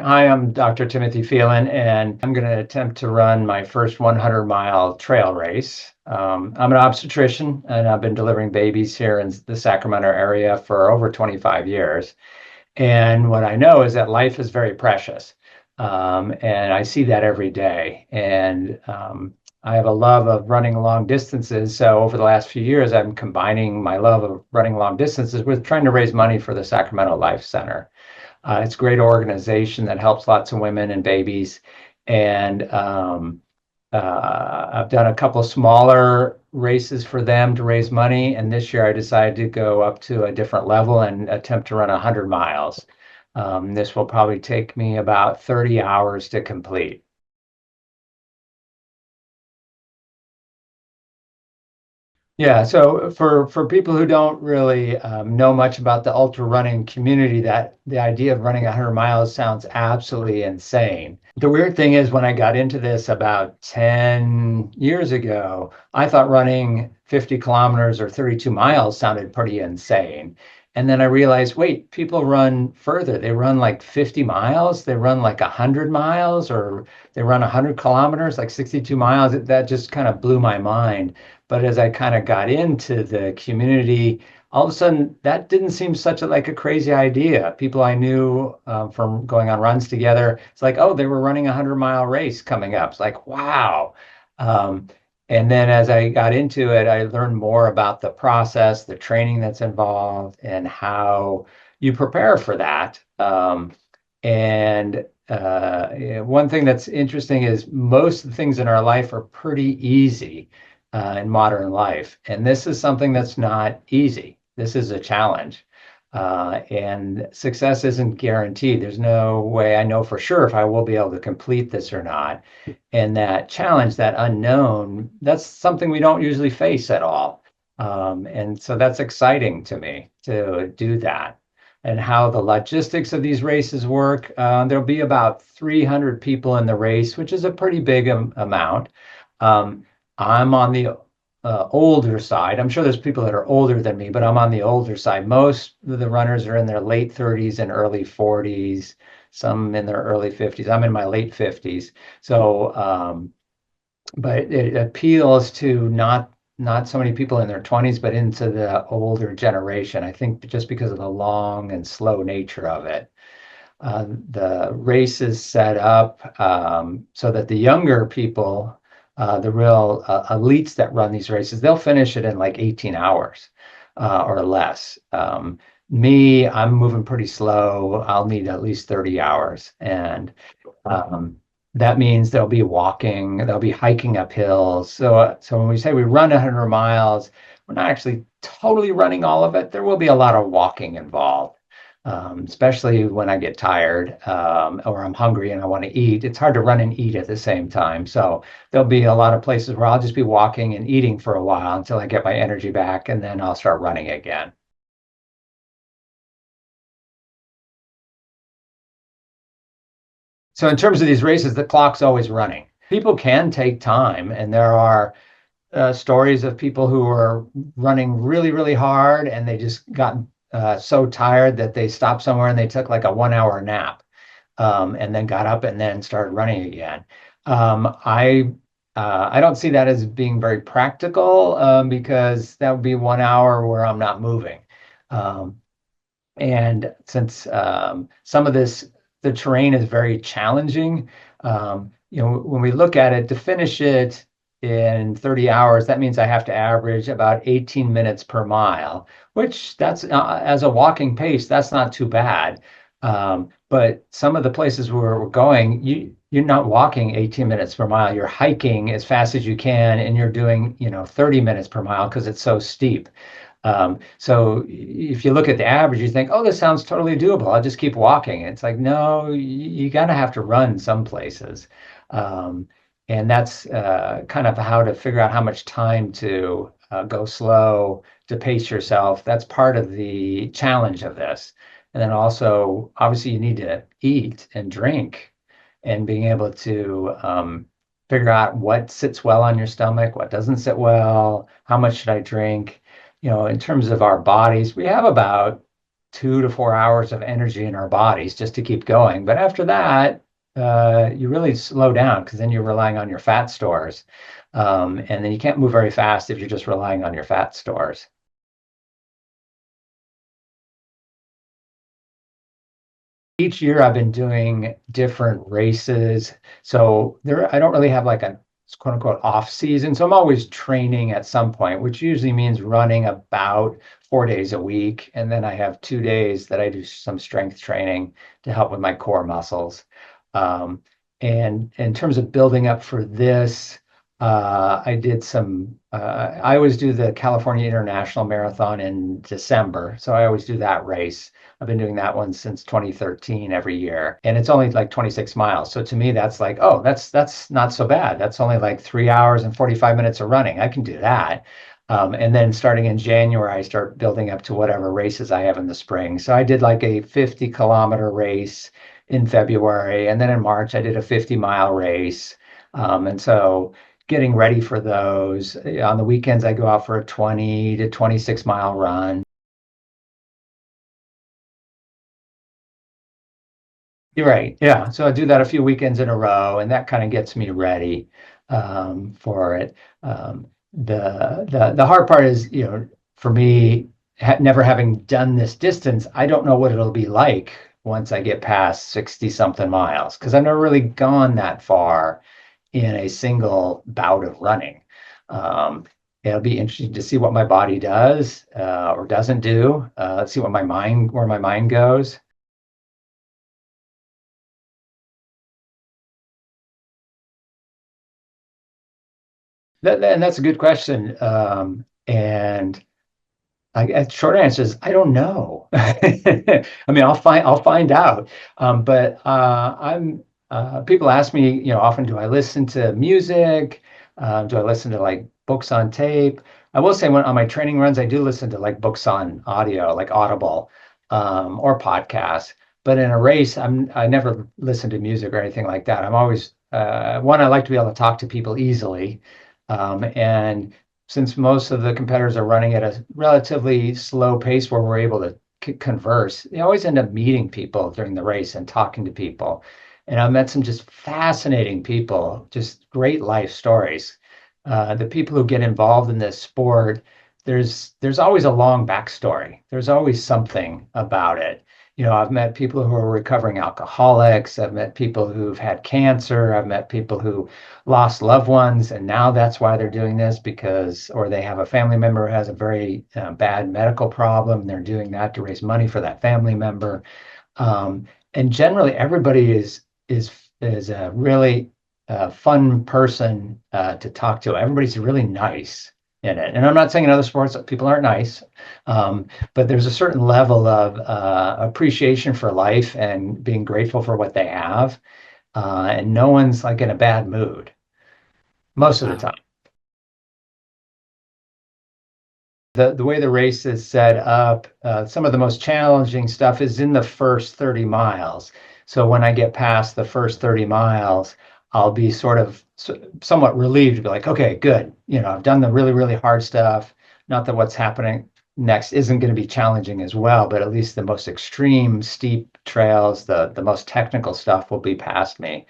Hi, I'm Dr. Timothy Phelan, and I'm going to attempt to run my first 100-mile trail race. I'm an obstetrician, and I've been delivering babies here in the Sacramento area for over 25 years. And what I know is that life is very precious. And I see that every day. And I have a love of running long distances. So over the last few years, I'm combining my love of running long distances with trying to raise money for the Sacramento Life Center. It's a great organization that helps lots of women and babies. And I've done a couple smaller races for them to raise money. And this year I decided to go up to a different level and attempt to run 100 miles. This will probably take me about 30 hours to complete. Yeah, so for people who don't really know much about the ultra running community, that the idea of running 100 miles sounds absolutely insane. The weird thing is, when I got into this about 10 years ago, I thought running 50 kilometers or 32 miles sounded pretty insane. And then I realized, wait, people run further. They run like 50 miles, they run like 100 miles, or they run 100 kilometers, like 62 miles. That just kind of blew my mind. But as I kind of got into the community, all of a sudden that didn't seem such like a crazy idea. People I knew from going on runs together, it's like, oh, they were running a 100-mile race coming up. It's like, wow. Um, and then as I got into it, I learned more about the process, the training that's involved, and how you prepare for that. And yeah, one thing that's interesting is most of the things in our life are pretty easy in modern life. And this is something that's not easy. This is a challenge. And success isn't guaranteed. There's no way I know for sure if I will be able to complete this or not. And that challenge, that unknown, that's something we don't usually face at all. And so that's exciting to me to do that. And how the logistics of these races work. There'll be about 300 people in the race, which is a pretty big amount. Um, I'm on the older side. I'm sure there's people that are older than me, but I'm on the older side. Most of the runners are in their late 30s and early 40s, some in their early 50s. I'm in my late 50s. So, but it appeals to not so many people in their 20s, but into the older generation. I think just because of the long and slow nature of it. The race is set up so that the younger people, the real elites that run these races, they'll finish it in like 18 hours or less. Me, I'm moving pretty slow. I'll need at least 30 hours. And um, that means they'll be walking, they'll be hiking up hills. So when we say we run 100 miles, we're not actually totally running all of it. There will be a lot of walking involved. Especially when I get tired or I'm hungry and I want to eat. It's hard to run and eat at the same time. So there'll be a lot of places where I'll just be walking and eating for a while until I get my energy back, and then I'll start running again. So in terms of these races, the clock's always running. People can take time, and there are stories of people who are running really, really hard and they just got so tired that they stopped somewhere and they took like a 1 hour nap and then got up and then started running again. I don't see that as being very practical because that would be 1 hour where I'm not moving. Um, and since some of this, the terrain is very challenging, when we look at it to finish it in 30 hours, that means I have to average about 18 minutes per mile, which that's as a walking pace, that's not too bad. But some of the places where we're going, you're not walking 18 minutes per mile. You're hiking as fast as you can, and you're doing, 30 minutes per mile because it's so steep. So if you look at the average, you think, oh, this sounds totally doable. I'll just keep walking. It's like, no, you got to have to run some places. Um, and that's kind of how to figure out how much time to go slow, to pace yourself. That's part of the challenge of this. And then also, obviously, you need to eat and drink and being able to figure out what sits well on your stomach, what doesn't sit well, how much should I drink. In terms of our bodies, we have about 2 to 4 hours of energy in our bodies just to keep going. But after that, you really slow down because then you're relying on your fat stores. And then you can't move very fast if you're just relying on your fat stores. Each year I've been doing different races. So there, I don't really have like a quote unquote off season. So I'm always training at some point, which usually means running about 4 days a week. And then I have 2 days that I do some strength training to help with my core muscles. Um, and in terms of building up for this, I did I always do the California International Marathon in December. So I always do that race. I've been doing that one since 2013 every year, and it's only like 26 miles. So to me, that's like, oh, that's not so bad. That's only like 3 hours and 45 minutes of running. I can do that. And then starting in January, I start building up to whatever races I have in the spring. So I did like a 50-kilometer race in February, and then in March I did a 50-mile race. And so getting ready for those. On the weekends, I go out for a 20 to 26-mile run. You're right. Yeah. So I do that a few weekends in a row, and that kind of gets me ready for it. The hard part is, for me, never having done this distance, I don't know what it'll be like once I get past 60 something miles because I've never really gone that far in a single bout of running. Um, It'll be interesting to see what my body does or doesn't do. See what where my mind goes. And that's a good question. And short answer is I don't know. I mean, I'll find out. But I'm people ask me, often, do I listen to music? Do I listen to like books on tape? I will say when on my training runs, I do listen to like books on audio, like Audible, or podcasts. But in a race, I never listen to music or anything like that. I'm always one, I like to be able to talk to people easily. And since most of the competitors are running at a relatively slow pace where we're able to converse, you always end up meeting people during the race and talking to people. And I've met some just fascinating people, just great life stories. The people who get involved in this sport, there's always a long backstory. There's always something about it. I've met people who are recovering alcoholics. I've met people who've had cancer. I've met people who lost loved ones, and now that's why they're doing this or they have a family member who has a very bad medical problem. And they're doing that to raise money for that family member. And generally, everybody is a really fun person to talk to. Everybody's really nice in it. And I'm not saying in other sports that people aren't nice, but there's a certain level of appreciation for life and being grateful for what they have. And no one's like in a bad mood most of the Wow. time. The way the race is set up, some of the most challenging stuff is in the first 30 miles. So when I get past the first 30 miles, I'll be sort of somewhat relieved to be like, okay, good. I've done the really, really hard stuff. Not that what's happening next isn't going to be challenging as well, but at least the most extreme, steep trails, the most technical stuff will be past me.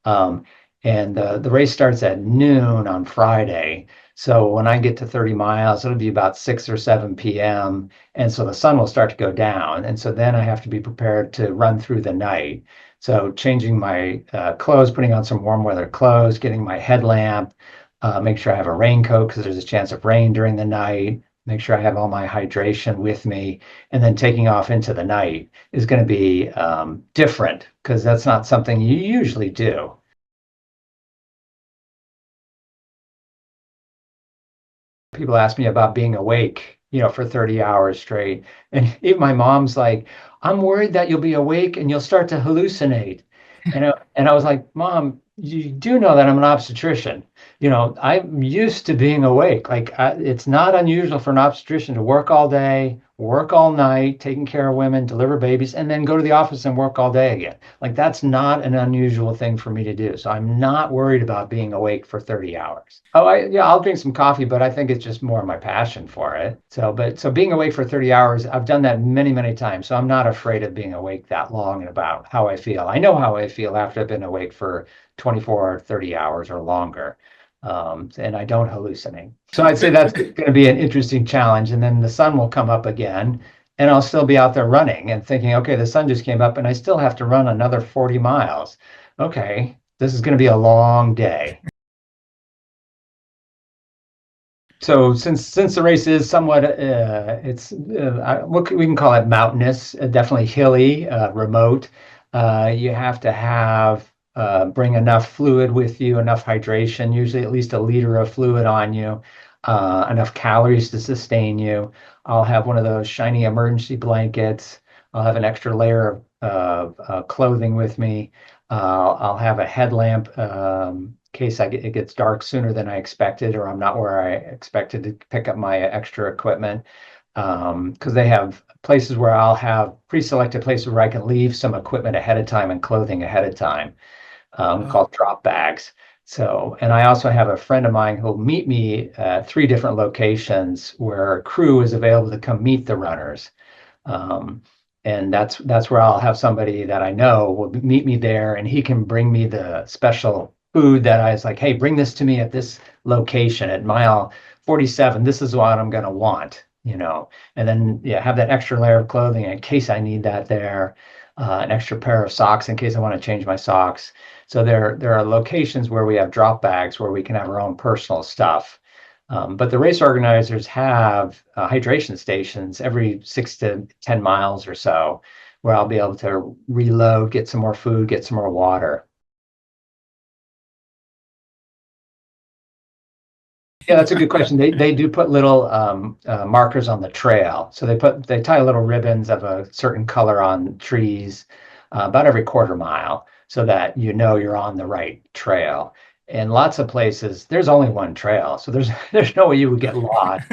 Um, and the race starts at noon on Friday. So when I get to 30 miles, it'll be about 6 or 7 p.m. And so the sun will start to go down. And so then I have to be prepared to run through the night. So changing my clothes, putting on some warm weather clothes, getting my headlamp, make sure I have a raincoat because there's a chance of rain during the night, make sure I have all my hydration with me, and then taking off into the night is going to be different because that's not something you usually do. People ask me about being awake, for 30 hours straight. And even my mom's like, I'm worried that you'll be awake and you'll start to hallucinate. And I was like, Mom, you do know that I'm an obstetrician. I'm used to being awake. Like, it's not unusual for an obstetrician to work all day, work all night, taking care of women, deliver babies, and then go to the office and work all day again. Like that's not an unusual thing for me to do. So I'm not worried about being awake for 30 hours. Oh, yeah, I'll drink some coffee, but I think it's just more my passion for it. So being awake for 30 hours, I've done that many, many times. So I'm not afraid of being awake that long and about how I feel. I know how I feel after I've been awake for 24 or 30 hours or longer. And I don't hallucinate. So I'd say that's going to be an interesting challenge. And then the sun will come up again, and I'll still be out there running and thinking, okay, the sun just came up, and I still have to run another 40 miles. Okay, this is going to be a long day. So since the race is somewhat it's what we can call it mountainous, definitely hilly, remote. You have to have bring enough fluid with you, enough hydration, usually at least a liter of fluid on you, enough calories to sustain you. I'll have one of those shiny emergency blankets. I'll have an extra layer of clothing with me. I'll have a headlamp case it gets dark sooner than I expected, or I'm not where I expected to pick up my extra equipment. Because they have places where I'll have pre-selected places where I can leave some equipment ahead of time and clothing ahead of time, called drop bags. So, and I also have a friend of mine who'll meet me at three different locations where a crew is available to come meet the runners. Um, and that's where I'll have somebody that I know will meet me there, and he can bring me the special food that I was like, hey, bring this to me at this location at mile 47. This is what I'm gonna want. And then yeah, have that extra layer of clothing in case I need that there, an extra pair of socks in case I want to change my socks. So there are locations where we have drop bags where we can have our own personal stuff. But the race organizers have hydration stations every 6 to 10 miles or so, where I'll be able to reload, get some more food, get some more water. Yeah, that's a good question. They do put little markers on the trail. So they tie little ribbons of a certain color on trees about every quarter mile, so that you know you're on the right trail. And lots of places, there's only one trail, so there's there's no way you would get lost.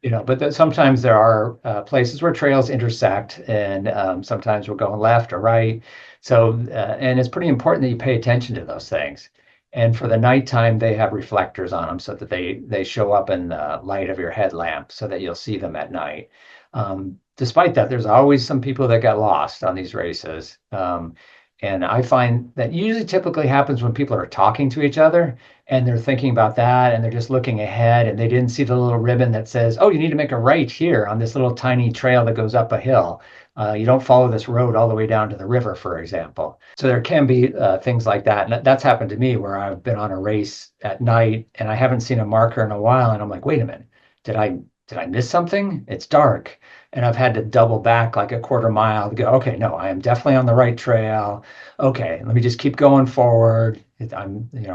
But sometimes there are places where trails intersect, and sometimes we're going left or right. So and it's pretty important that you pay attention to those things. And for the nighttime, they have reflectors on them so that they show up in the light of your headlamp so that you'll see them at night. Despite that, there's always some people that get lost on these races. And I find that usually typically happens when people are talking to each other and they're thinking about that and they're just looking ahead and they didn't see the little ribbon that says, oh, you need to make a right here on this little tiny trail that goes up a hill. You don't follow this road all the way down to the river, for example. So there can be things like that. And that's happened to me where I've been on a race at night and I haven't seen a marker in a while. And I'm like, wait a minute, did I miss something? It's dark. And I've had to double back like a quarter mile to go, okay, no, I am definitely on the right trail. Okay, let me just keep going forward. I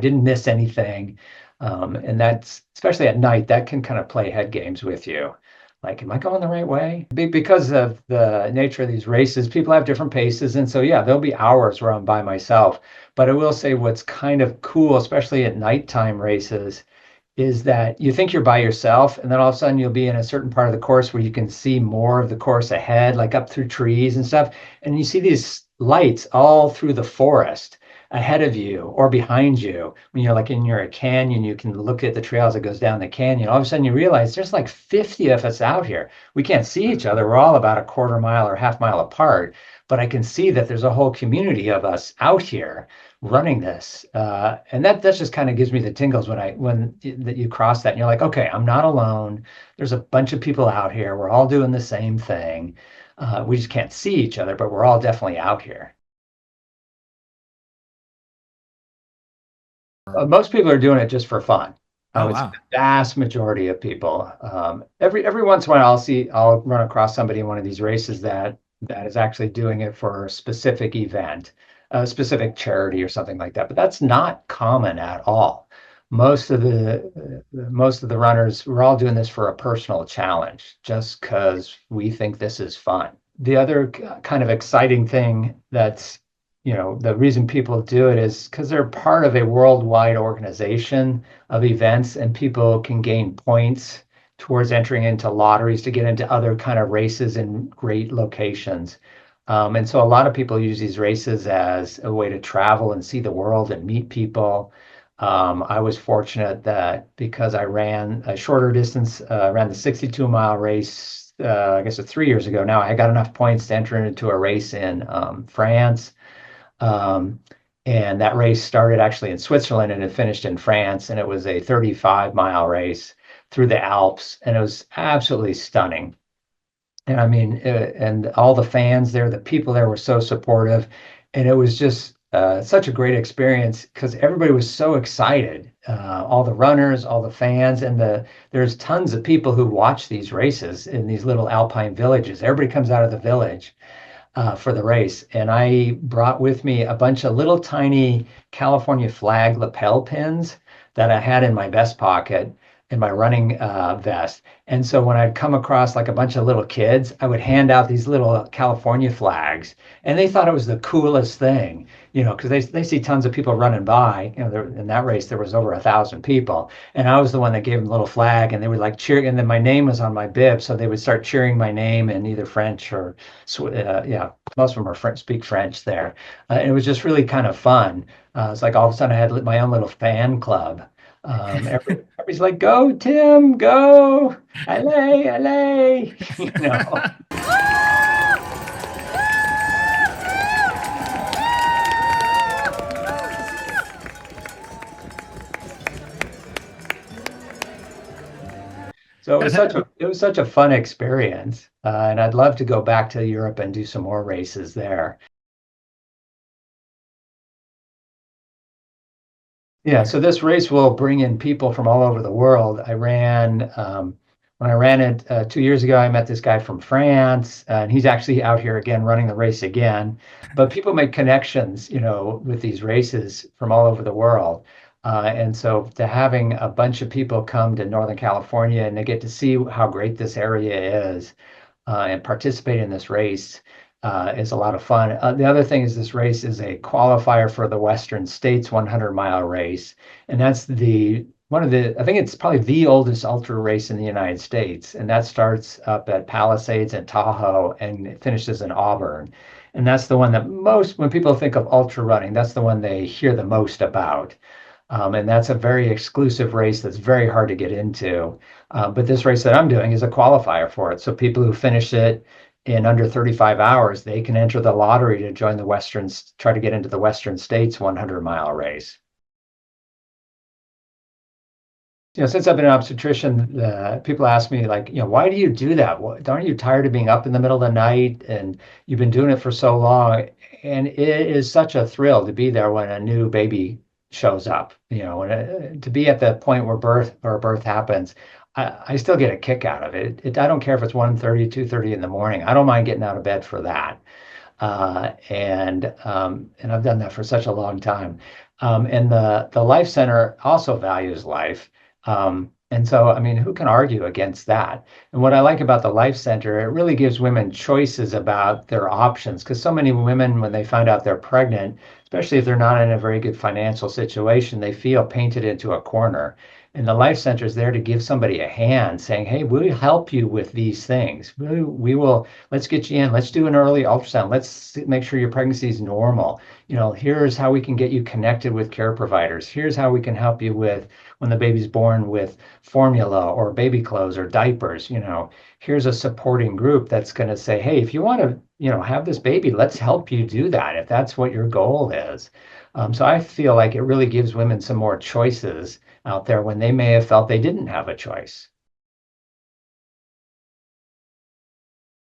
didn't miss anything. And that's, especially at night, that can kind of play head games with you. Like, am I going the right way? Because of the nature of these races, people have different paces. And so, yeah, there'll be hours where I'm by myself. But I will say what's kind of cool, especially at nighttime races, is that you think you're by yourself, and then all of a sudden you'll be in a certain part of the course where you can see more of the course ahead, like up through trees and stuff. And you see these lights all through the forest ahead of you or behind you. When you're like in your canyon, you can look at the trail as it goes down the canyon. All of a sudden you realize there's like 50 of us out here. We can't see each other. We're all about a quarter mile or half mile apart, but I can see that there's a whole community of us out here running this. And that just kind of gives me the tingles when that you cross that and you're like, okay, I'm not alone. There's a bunch of people out here. We're all doing the same thing. We just can't see each other, but we're all definitely out here. Most people are doing it just for fun. I Oh, would say wow. the vast majority of people. Every once in a while, I'll run across somebody in one of these races that is actually doing it for a specific event, a specific charity or something like that. But that's not common at all. Most of the runners, we're all doing this for a personal challenge, just because we think this is fun. The other kind of exciting thing that's the reason people do it is because they're part of a worldwide organization of events and people can gain points towards entering into lotteries to get into other kind of races in great locations. And so a lot of people use these races as a way to travel and see the world and meet people. I was fortunate that because I ran a shorter distance, ran the 62-mile race, I guess 3 years ago now, I got enough points to enter into a race in France. Um, and that race started actually in Switzerland and it finished in France. And it was a 35-mile race through the Alps. And it was absolutely stunning. And I mean, and all the fans there, the people there were so supportive. And it was just such a great experience because everybody was so excited. All the runners, all the fans, and there's tons of people who watch these races in these little alpine villages. Everybody comes out of the village for the race. And I brought with me a bunch of little tiny California flag lapel pins that I had in my vest pocket in my running vest. And so when I'd come across like a bunch of little kids, I would hand out these little California flags, and they thought it was the coolest thing, because they see tons of people running by. In that race there was over 1,000 people, and I was the one that gave them the little flag, and they would like cheer, and then my name was on my bib, so they would start cheering my name in either French or yeah, most of them are speak French there. And it was just really kind of fun. It's like all of a sudden I had my own little fan club. Everybody's like, "Go, Tim, go! Allez, allez!" you know. So it was such a fun experience, and I'd love to go back to Europe and do some more races there. Yeah, so this race will bring in people from all over the world. When I ran it 2 years ago, I met this guy from France, and he's actually out here again running the race again. But people make connections, with these races from all over the world. And so to having a bunch of people come to Northern California and they get to see how great this area is and participate in this race is a lot of fun. The other thing is this race is a qualifier for the Western States 100-mile race, and that's the one of the I think it's probably the oldest ultra race in the United States, and that starts up at Palisades and Tahoe and it finishes in Auburn. And that's the one that most, when people think of ultra running, that's the one they hear the most about. And that's a very exclusive race that's very hard to get into. But this race that I'm doing is a qualifier for it. So people who finish it in under 35 hours, they can enter the lottery to join try to get into the Western States 100-mile race. Since I've been an obstetrician, people ask me like, why do you do that? Aren't you tired of being up in the middle of the night and you've been doing it for so long? And it is such a thrill to be there when a new baby shows up, to be at the point where birth happens. I still get a kick out of it. I don't care if it's 1:30, 2:30 in the morning. I don't mind getting out of bed for that. And I've done that for such a long time. And the Life Center also values life. And so, I mean, who can argue against that? And what I like about the Life Center, it really gives women choices about their options. Because so many women, when they find out they're pregnant, especially if they're not in a very good financial situation, they feel painted into a corner. And the Life Center is there to give somebody a hand, saying, "Hey, we'll help you with these things. We will, let's get you in. Let's do an early ultrasound. Let's make sure your pregnancy is normal. Here's how we can get you connected with care providers. Here's how we can help you with when the baby's born with formula or baby clothes or diapers. Here's a supporting group that's going to say, hey, if you want to, have this baby, let's help you do that if that's what your goal is." So I feel like it really gives women some more choices out there when they may have felt they didn't have a choice.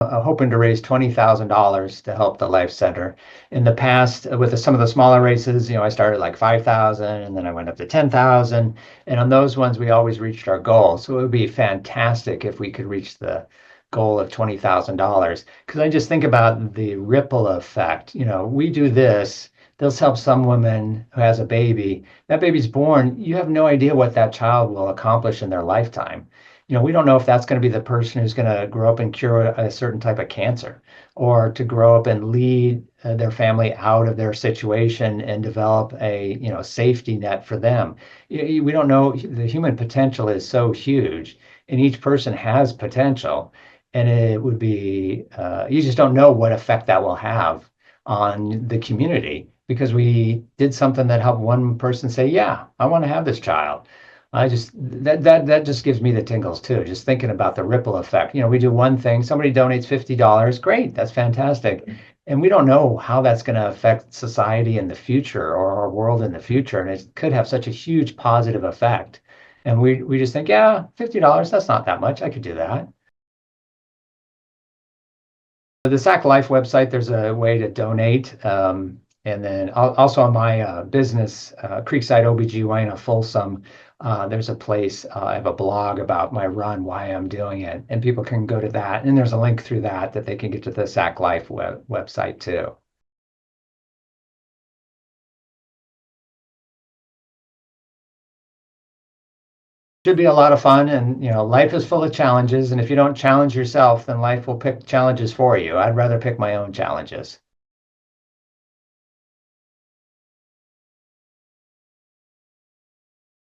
Hoping to raise $20,000 to help the Life Center. In the past, with some of the smaller races, I started like 5,000 and then I went up to 10,000. And on those ones, we always reached our goal. So it would be fantastic if we could reach the goal of $20,000. Because I just think about the ripple effect. We do this help some woman who has a baby. That baby's born, you have no idea what that child will accomplish in their lifetime. We don't know if that's going to be the person who's going to grow up and cure a certain type of cancer, or to grow up and lead their family out of their situation and develop a safety net for them. We don't know. The human potential is so huge, and each person has potential. And it would be, you just don't know what effect that will have on the community because we did something that helped one person say, yeah, I want to have this child. I just that just gives me the tingles too. Just thinking about the ripple effect. We do one thing, somebody donates $50, great, that's fantastic. And we don't know how that's going to affect society in the future or our world in the future. And it could have such a huge positive effect. And we just think, yeah, $50, that's not that much. I could do that. The SAC Life website, there's a way to donate. And then also on my business, Creekside OBGYN of Folsom, there's a place, I have a blog about my run, why I'm doing it, and people can go to that. And there's a link through that they can get to the SAC Life website too. Should be a lot of fun, and life is full of challenges, and if you don't challenge yourself, then life will pick challenges for you. I'd rather pick my own challenges.